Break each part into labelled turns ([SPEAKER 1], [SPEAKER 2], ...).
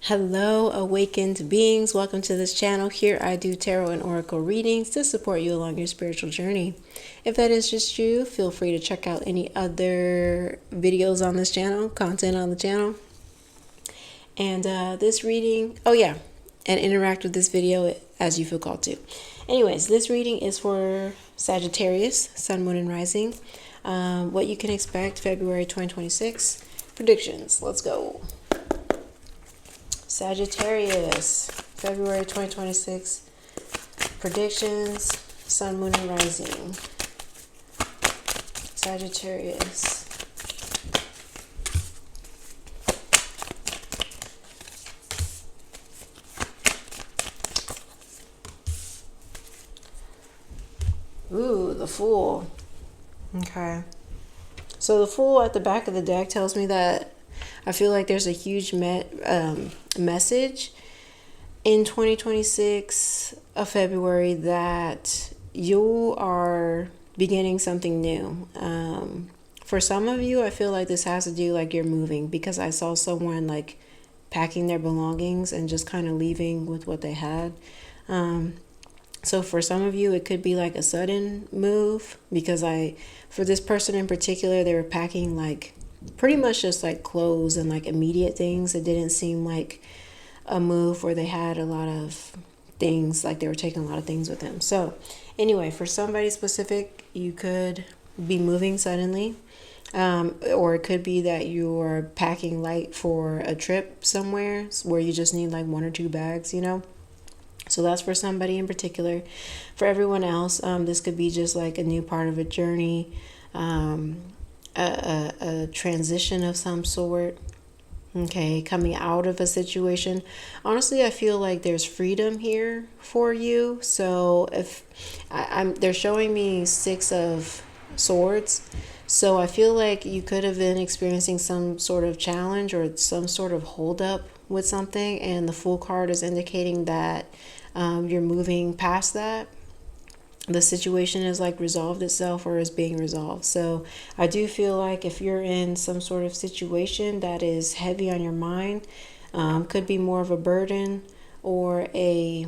[SPEAKER 1] Hello, awakened beings. Welcome to this channel. Here I do tarot and oracle readings to support you along your spiritual journey. If that is just you, feel free to check out any other videos on this channel, content on the channel. And this reading, and interact with this video as you feel called to. Anyways, this reading is for Sagittarius, Sun, Moon, and Rising. What you can expect February 2026. Predictions. Let's go. Sagittarius, February 2026. Predictions, Sun, Moon, and Rising. Sagittarius. Ooh, the Fool. Okay. So the Fool at the back of the deck tells me that I feel like there's a huge message in 2026 of February that you are beginning something new. For some of you, I feel like this has to do like you're moving, because I saw someone like packing their belongings and just kind of leaving with what they had. So for some of you, it could be like a sudden move, because for this person in particular, they were packing like pretty much just like clothes and like immediate things. It didn't seem like a move where they had a lot of things, like they were taking a lot of things with them. So anyway, for somebody specific, you could be moving suddenly, or it could be that you're packing light for a trip somewhere where you just need like 1 or 2 bags, So that's for somebody in particular. For everyone else, this could be just like a new part of a journey, a transition of some sort. Okay, coming out of a situation. Honestly, I feel like there's freedom here for you. So if they're showing me 6 of Swords. So I feel like you could have been experiencing some sort of challenge or some sort of holdup with something, and the Fool card is indicating that you're moving past that. The situation is like resolved itself, or is being resolved. So I do feel like if you're in some sort of situation that is heavy on your mind, could be more of a burden or a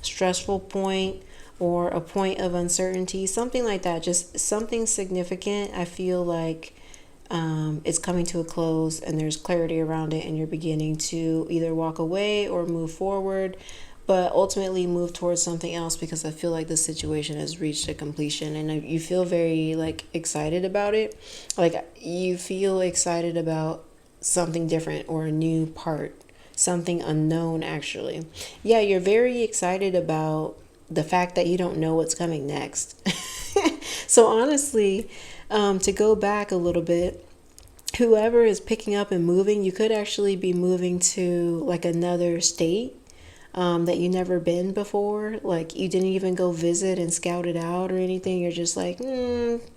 [SPEAKER 1] stressful point or a point of uncertainty, something like that, just something significant. I feel like it's coming to a close and there's clarity around it, and you're beginning to either walk away or move forward, but ultimately move towards something else, because I feel like the situation has reached a completion and you feel very like excited about it. Like you feel excited about something different or a new part, something unknown actually. Yeah, you're very excited about the fact that you don't know what's coming next. So honestly, to go back a little bit, whoever is picking up and moving, you could actually be moving to like another state that you never been before. Like you didn't even go visit and scout it out or anything. You're just like,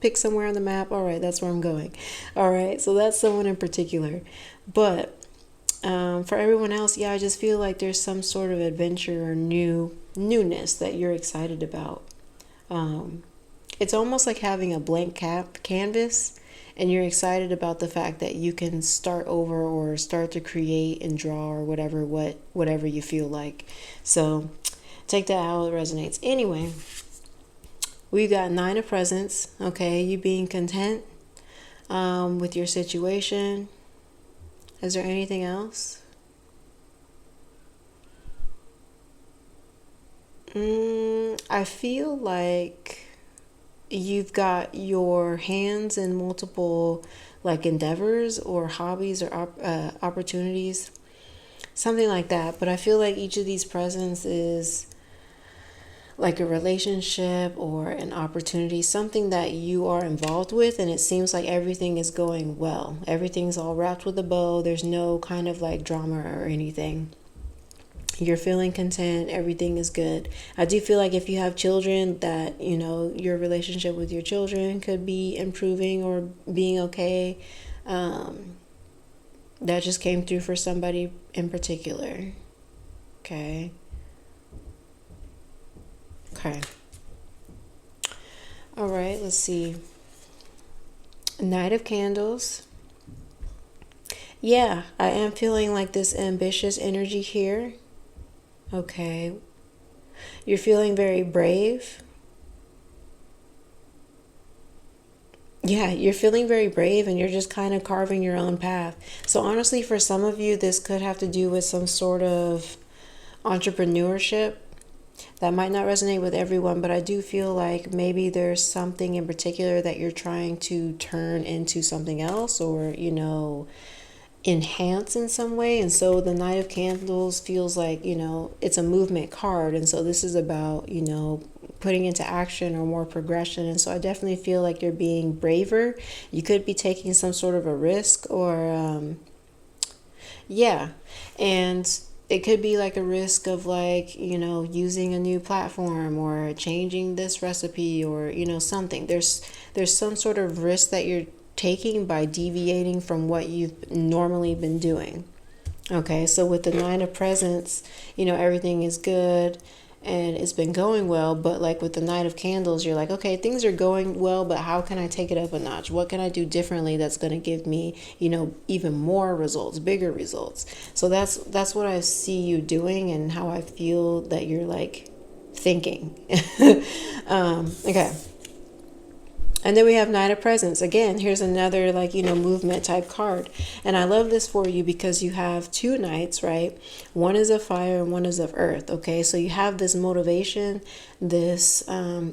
[SPEAKER 1] pick somewhere on the map. All right, that's where I'm going. All right, so that's someone in particular. But for everyone else, yeah, I just feel like there's some sort of adventure or newness that you're excited about. It's almost like having a blank canvas, and you're excited about the fact that you can start over or start to create and draw or whatever you feel like. So take that how it resonates. Anyway, we've got 9 of Presents. Okay, you being content with your situation. Is there anything else? I feel like you've got your hands in multiple like endeavors or hobbies or opportunities, something like that. But I feel like each of these presents is like a relationship or an opportunity, something that you are involved with, and it seems like everything is going well. Everything's all wrapped with a bow. There's no kind of like drama or anything. You're feeling content, everything is good. I do feel like if you have children, that your relationship with your children could be improving or being okay. That just came through for somebody in particular. Okay. All right, let's see. Knight of Candles. Yeah, I am feeling like this ambitious energy here. Okay. You're feeling very brave. Yeah, you're feeling very brave and you're just kind of carving your own path. So, honestly, for some of you, this could have to do with some sort of entrepreneurship. That might not resonate with everyone, but I do feel like maybe there's something in particular that you're trying to turn into something else, or, enhance in some way. And so the Knight of Candles feels like, it's a movement card. And so this is about, putting into action or more progression. And so I definitely feel like you're being braver. You could be taking some sort of a risk, or, yeah. And it could be like a risk of, like, using a new platform or changing this recipe, or, something. There's some sort of risk that you're taking by deviating from what you've normally been doing. Okay, so with the Nine of Presents, everything is good and it's been going well, but like with the Knight of Candles, you're like, okay, things are going well, but how can I take it up a notch? What can I do differently that's going to give me, even more results, bigger results? So that's what I see you doing and how I feel that you're like thinking. Okay. And then we have Knight of Presents. Again, here's another, like, movement type card. And I love this for you because you have two knights, right? One is of fire and one is of earth. Okay, so you have this motivation, this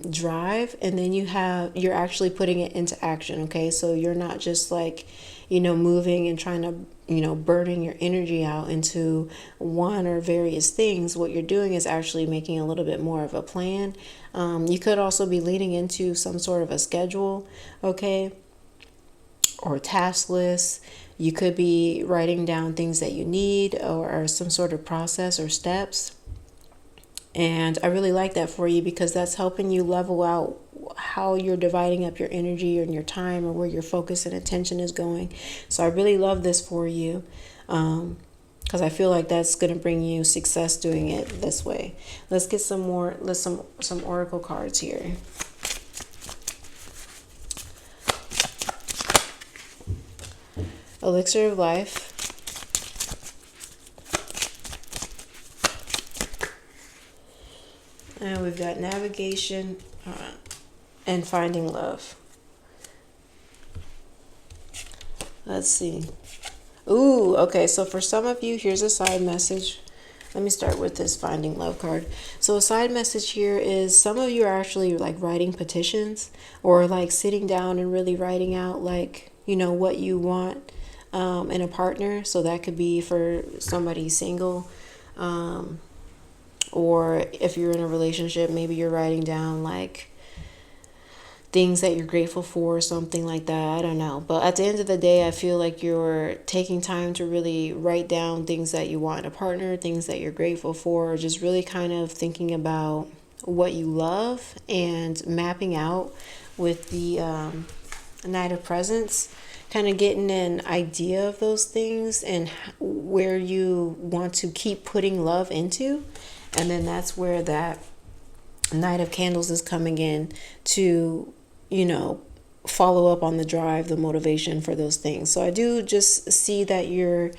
[SPEAKER 1] drive, and then you're actually putting it into action. Okay, so you're not just like, moving and trying to, burning your energy out into one or various things. What you're doing is actually making a little bit more of a plan. You could also be leading into some sort of a schedule, okay, or task list. You could be writing down things that you need, or some sort of process or steps. And I really like that for you because that's helping you level out how you're dividing up your energy and your time, or where your focus and attention is going. So I really love this for you, because I feel like that's going to bring you success doing it this way. Let's get some more, some oracle cards here. Elixir of Life. And we've got Navigation and Finding Love. Let's see. Ooh, okay. So for some of you, here's a side message. Let me start with this Finding Love card. So a side message here is some of you are actually like writing petitions, or like sitting down and really writing out, like, what you want in a partner. So that could be for somebody single. Or if you're in a relationship, maybe you're writing down like things that you're grateful for, something like that. I don't know. But at the end of the day, I feel like you're taking time to really write down things that you want in a partner, things that you're grateful for, or just really kind of thinking about what you love and mapping out with the Knight of Presents, kind of getting an idea of those things and where you want to keep putting love into. And then that's where that Knight of Candles is coming in to, follow up on the drive, the motivation for those things. So I do just see that you're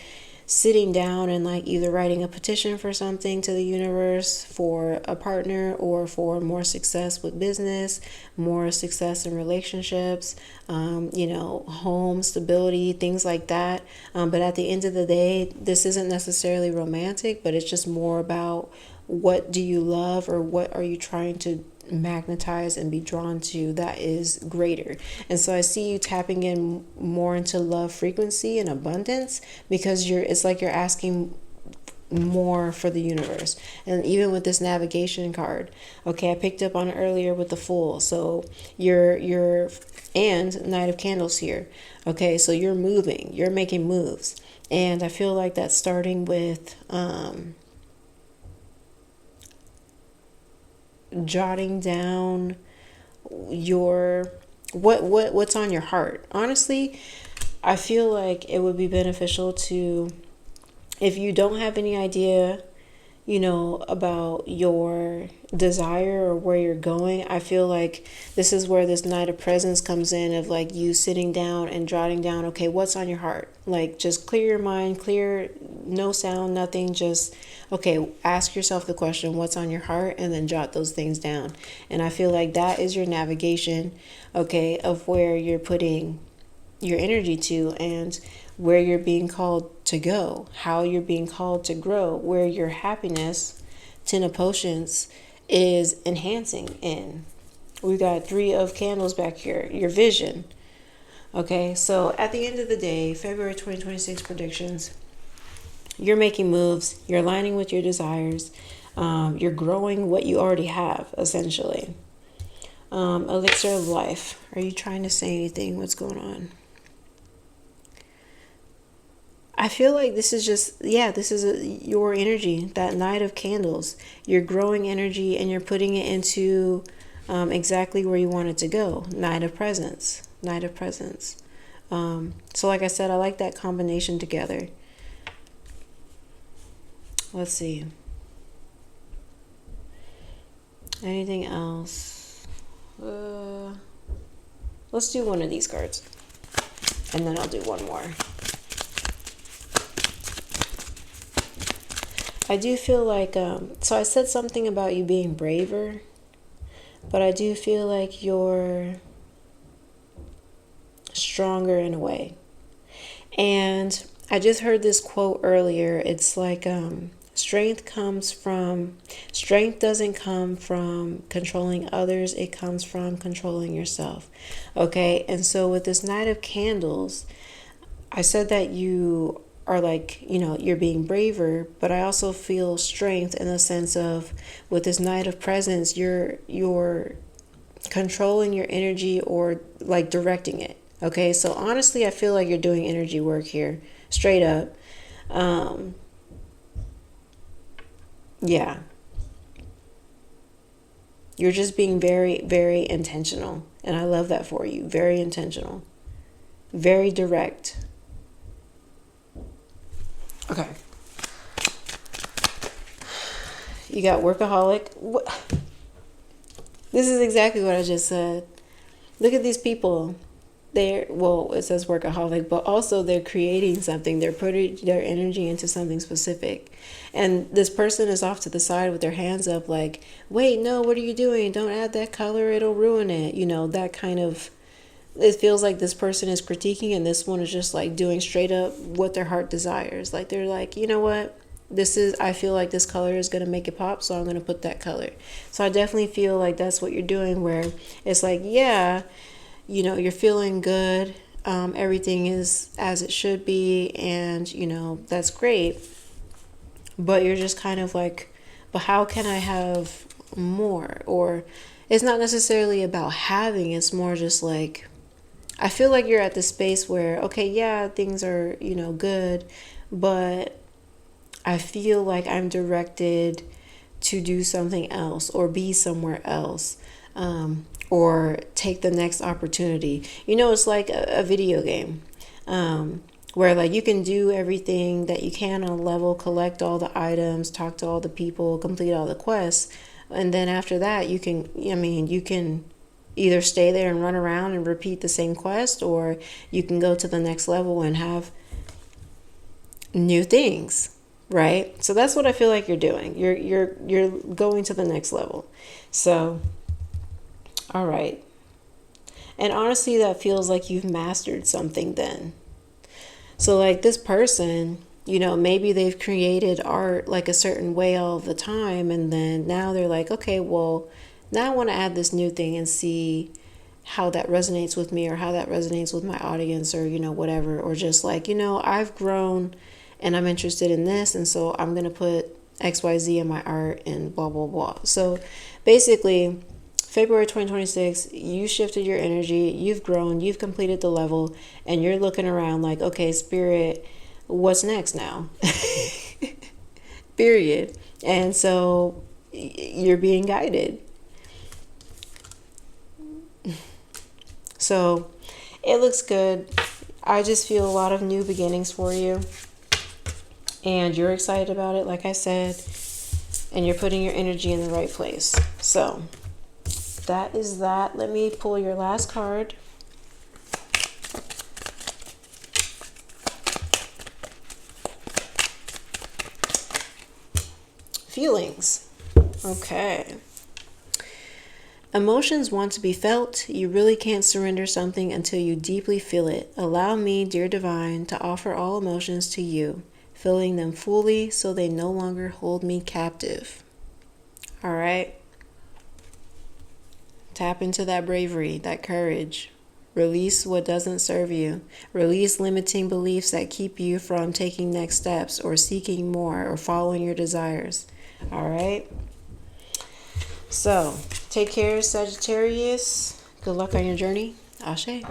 [SPEAKER 1] sitting down and like either writing a petition for something to the universe, for a partner, or for more success with business, more success in relationships, home stability, things like that. But at the end of the day, this isn't necessarily romantic, but it's just more about what do you love, or what are you trying to magnetize and be drawn to that is greater. And so I see you tapping in more into love frequency and abundance, because it's like you're asking more for the universe. And even with this Navigation card, okay, I picked up on it earlier with the Fool. So you're and Knight of Candles here. Okay, so you're moving, you're making moves. And I feel like that's starting with jotting down your what's on your heart. Honestly, I feel like it would be beneficial to, if you don't have any idea, about your desire or where you're going. I feel like this is where this Knight of Presence comes in, of like you sitting down and jotting down, okay, what's on your heart? Like just clear your mind, clear, no sound, nothing, just, okay, ask yourself the question, what's on your heart? And then jot those things down. And I feel like that is your navigation, okay, of where you're putting your energy to, and where you're being called to go, how you're being called to grow, where your happiness, 10 of Potions, is enhancing in. We got 3 of Candles back here, your vision. Okay, so at the end of the day, February 2026 predictions, you're making moves, you're aligning with your desires, you're growing what you already have, essentially. Elixir of Life, are you trying to say anything? What's going on? I feel like this is just, this is your energy, that Knight of Candles. You're growing energy and you're putting it into exactly where you want it to go. Knight of Presence. Knight of Presence. So like I said, I like that combination together. Let's see. Anything else? Let's do one of these cards. And then I'll do one more. I do feel like, so I said something about you being braver, but I do feel like you're stronger in a way. And I just heard this quote earlier. It's like, strength doesn't come from controlling others. It comes from controlling yourself. Okay. And so with this Knight of Candles, I said that you are like, you're being braver, but I also feel strength in the sense of, with this Knight of Presence, you're controlling your energy, or like directing it. Okay, so honestly, I feel like you're doing energy work here, straight up. Yeah. You're just being very, very intentional. And I love that for you. Very intentional. Very direct. Okay. You got workaholic. This is exactly what I just said. Look at these people. It says workaholic, but also they're creating something. They're putting their energy into something specific. And this person is off to the side with their hands up like, wait, no, what are you doing? Don't add that color. It'll ruin it. That kind of, it feels like this person is critiquing, and this one is just like doing straight up what their heart desires. Like they're like, you know what? I feel like this color is going to make it pop, so I'm going to put that color. So I definitely feel like that's what you're doing, where it's like, yeah, you're feeling good. Everything is as it should be. And, that's great. But you're just kind of like, but how can I have more? Or it's not necessarily about having, it's more just like, I feel like you're at the space where, okay, yeah, things are, good, but I feel like I'm directed to do something else or be somewhere else, or take the next opportunity. It's like a video game, where like you can do everything that you can on level, collect all the items, talk to all the people, complete all the quests. And then after that, you can either stay there and run around and repeat the same quest, or you can go to the next level and have new things, right? So that's what I feel like you're doing. You're going to the next level. So, all right. And honestly, that feels like you've mastered something then. So like this person, maybe they've created art like a certain way all the time, and then now they're like, okay, well, now I want to add this new thing and see how that resonates with me, or how that resonates with my audience, or, whatever. Or just like, I've grown and I'm interested in this, and so I'm going to put XYZ in my art and blah, blah, blah. So basically, February 2026, you shifted your energy, you've grown, you've completed the level, and you're looking around like, okay, Spirit, what's next now? Period. And so you're being guided. So it looks good. I just feel a lot of new beginnings for you. And you're excited about it, like I said. and you're putting your energy in the right place. So that is that. Let me pull your last card. Feelings. Okay. Emotions want to be felt. You really can't surrender something until you deeply feel it. Allow me, dear divine, to offer all emotions to you, feeling them fully so they no longer hold me captive. All right. Tap into that bravery, that courage. Release what doesn't serve you. Release limiting beliefs that keep you from taking next steps or seeking more or following your desires. All right. So, take care, Sagittarius. Good luck on your journey. Ashe.